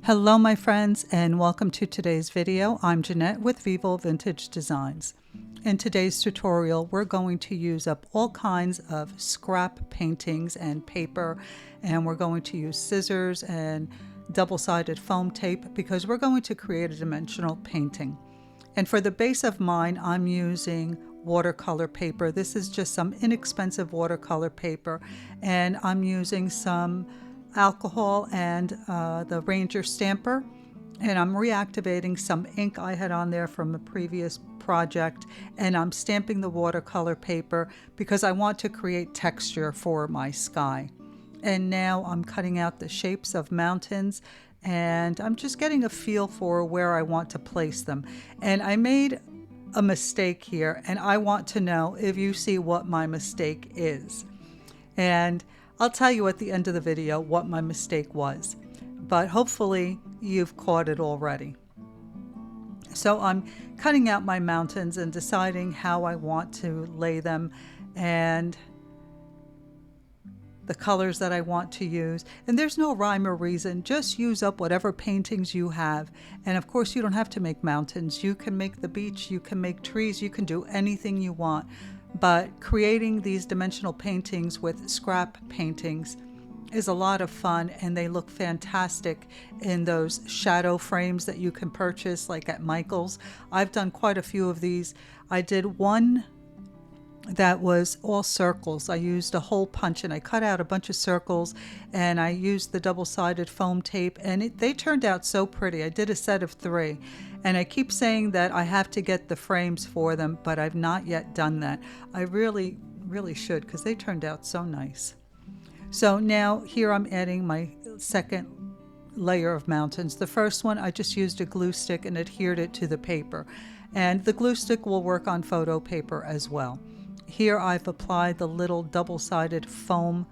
Hello my friends, and welcome to today's video. I'm Jeanette with Vivo Vintage Designs. In today's tutorial, we're going to use up all kinds of scrap paintings and paper, and we're going to use scissors and double-sided foam tape because we're going to create a dimensional painting. And for the base of mine, I'm using watercolor paper. This is just some inexpensive watercolor paper, and I'm using some alcohol and the Ranger stamper, and I'm reactivating some ink I had on there from a previous project, and I'm stamping the watercolor paper because I want to create texture for my sky. And now I'm cutting out the shapes of mountains, and I'm just getting a feel for where I want to place them. And I made a mistake here, and I want to know if you see what my mistake is. And I'll tell you at the end of the video what my mistake was, but hopefully you've caught it already. So I'm cutting out my mountains and deciding how I want to lay them and the colors that I want to use. And there's no rhyme or reason, just use up whatever paintings you have. And of course you don't have to make mountains. You can make the beach, you can make trees, you can do anything you want. But creating these dimensional paintings with scrap paintings is a lot of fun, and they look fantastic in those shadow frames that you can purchase like at Michael's. I've done quite a few of these. I did one that was all circles. I used a hole punch and I cut out a bunch of circles, and I used the double-sided foam tape, and they turned out so pretty. I did a set of 3, and I keep saying that I have to get the frames for them, but I've not yet done that. I really should, because they turned out so nice. So now here I'm adding my second layer of mountains. The first one, I just used a glue stick and adhered it to the paper, and the glue stick will work on photo paper as well. Here I've applied the little double-sided foam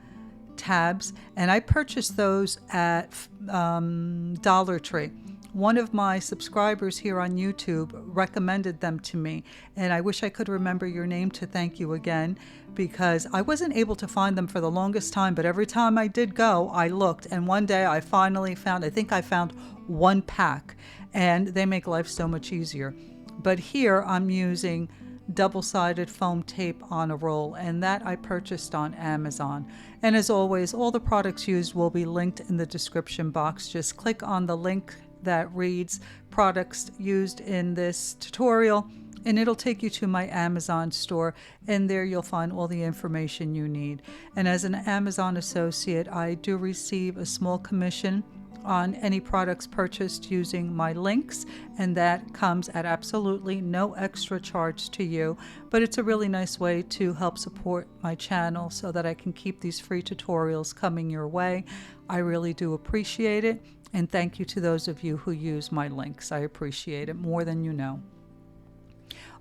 tabs, and I purchased those at Dollar Tree. One of my subscribers here on YouTube recommended them to me, and I wish I could remember your name to thank you again, because I wasn't able to find them for the longest time, but every time I did go, I looked, and one day I finally found, I think I found 1 pack, and they make life so much easier. But here I'm using double-sided foam tape on a roll, and that I purchased on Amazon. And as always, all the products used will be linked in the description box. Just click on the link that reads products used in this tutorial, and it'll take you to my Amazon store, and there you'll find all the information you need. And as an Amazon associate, I do receive a small commission on any products purchased using my links, and that comes at absolutely no extra charge to you, but it's a really nice way to help support my channel so that I can keep these free tutorials coming your way. I really do appreciate it, and thank you to those of you who use my links. I appreciate it more than you know.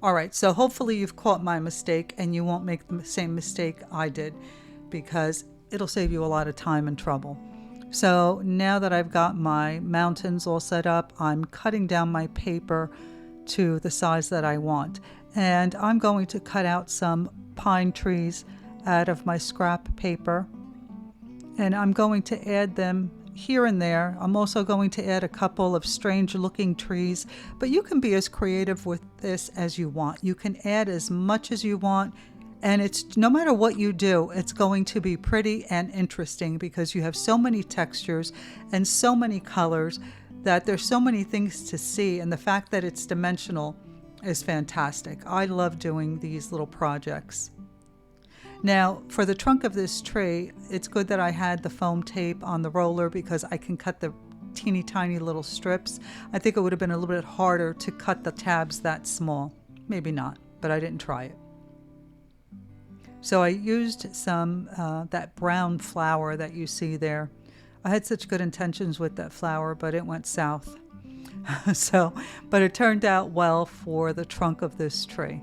All right, so hopefully you've caught my mistake and you won't make the same mistake I did, because it'll save you a lot of time and trouble. So now that I've got my mountains all set up, I'm cutting down my paper to the size that I want. And I'm going to cut out some pine trees out of my scrap paper. And I'm going to add them here and there. I'm also going to add a couple of strange looking trees, but you can be as creative with this as you want. You can add as much as you want. And it's no matter what you do, it's going to be pretty and interesting because you have so many textures and so many colors that there's so many things to see. And the fact that it's dimensional is fantastic. I love doing these little projects. Now, for the trunk of this tree, it's good that I had the foam tape on the roller because I can cut the teeny tiny little strips. I think it would have been a little bit harder to cut the tabs that small. Maybe not, but I didn't try it. So I used some that brown flour that you see there. I had such good intentions with that flour, but it went south. But it turned out well for the trunk of this tree.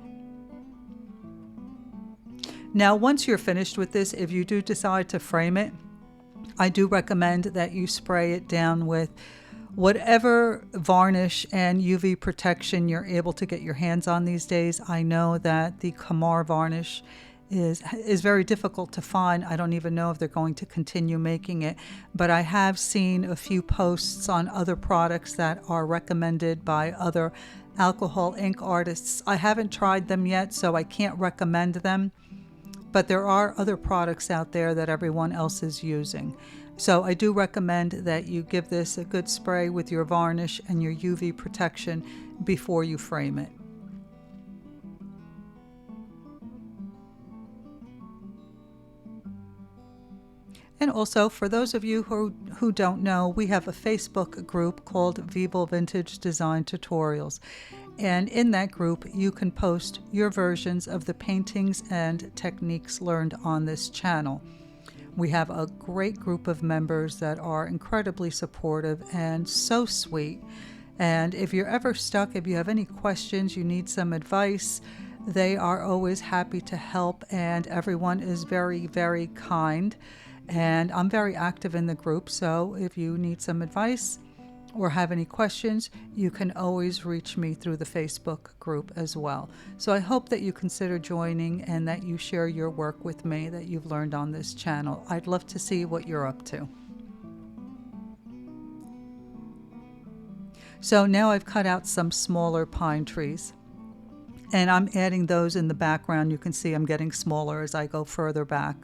Now, once you're finished with this, if you do decide to frame it, I do recommend that you spray it down with whatever varnish and UV protection you're able to get your hands on these days. I know that the Kamar varnish is very difficult to find. I don't even know if they're going to continue making it, but I have seen a few posts on other products that are recommended by other alcohol ink artists. I haven't tried them yet, so I can't recommend them, but there are other products out there that everyone else is using. So I do recommend that you give this a good spray with your varnish and your UV protection before you frame it. And also, for those of you who don't know, we have a Facebook group called Veeble Vintage Design Tutorials. And in that group, you can post your versions of the paintings and techniques learned on this channel. We have a great group of members that are incredibly supportive and so sweet. And if you're ever stuck, if you have any questions, you need some advice, they are always happy to help, and everyone is very, very kind. And I'm very active in the group, so if you need some advice or have any questions, you can always reach me through the Facebook group as well. So I hope that you consider joining and that you share your work with me that you've learned on this channel. I'd love to see what you're up to. So now I've cut out some smaller pine trees, and I'm adding those in the background. You can see I'm getting smaller as I go further back.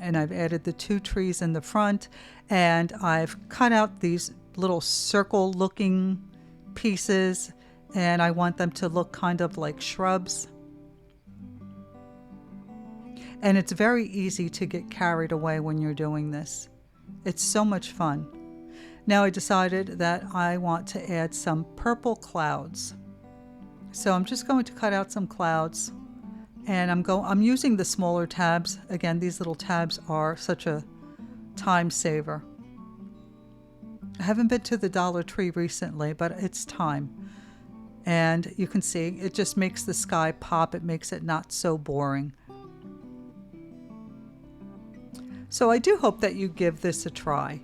And I've added the 2 trees in the front, and I've cut out these little circle looking pieces, and I want them to look kind of like shrubs. And it's very easy to get carried away when you're doing this. It's so much fun. Now I decided that I want to add some purple clouds. So I'm just going to cut out some clouds. And I'm using the smaller tabs. Again, these little tabs are such a time saver. I haven't been to the Dollar Tree recently, but it's time. And you can see it just makes the sky pop. It makes it not so boring. So I do hope that you give this a try.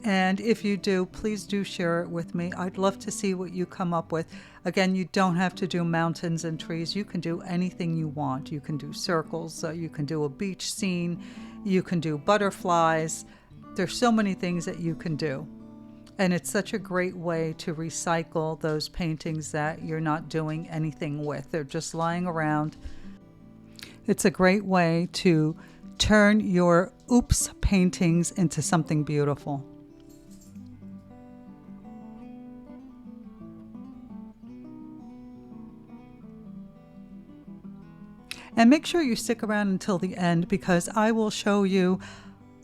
And if you do, please do share it with me. I'd love to see what you come up with. Again, you don't have to do mountains and trees. You can do anything you want. You can do circles, you can do a beach scene, you can do butterflies. There's so many things that you can do. And it's such a great way to recycle those paintings that you're not doing anything with. They're just lying around. It's a great way to turn your oops paintings into something beautiful. And make sure you stick around until the end, because I will show you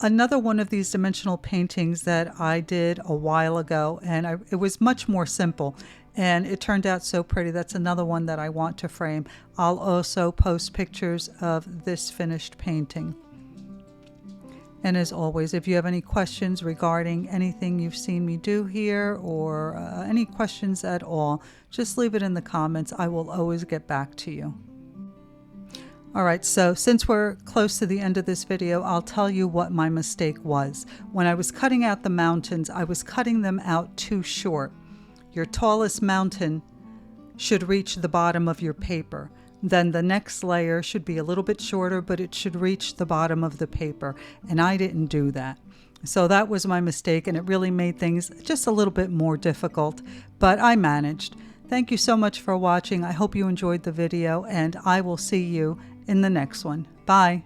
another one of these dimensional paintings that I did a while ago, and it was much more simple, and it turned out so pretty. That's another one that I want to frame. I'll also post pictures of this finished painting. And as always, if you have any questions regarding anything you've seen me do here, or any questions at all, just leave it in the comments. I will always get back to you. All right, so since we're close to the end of this video, I'll tell you what my mistake was. When I was cutting out the mountains, I was cutting them out too short. Your tallest mountain should reach the bottom of your paper. Then the next layer should be a little bit shorter, but it should reach the bottom of the paper. And I didn't do that. So that was my mistake, and it really made things just a little bit more difficult, but I managed. Thank you so much for watching. I hope you enjoyed the video, and I will see you in the next one. Bye.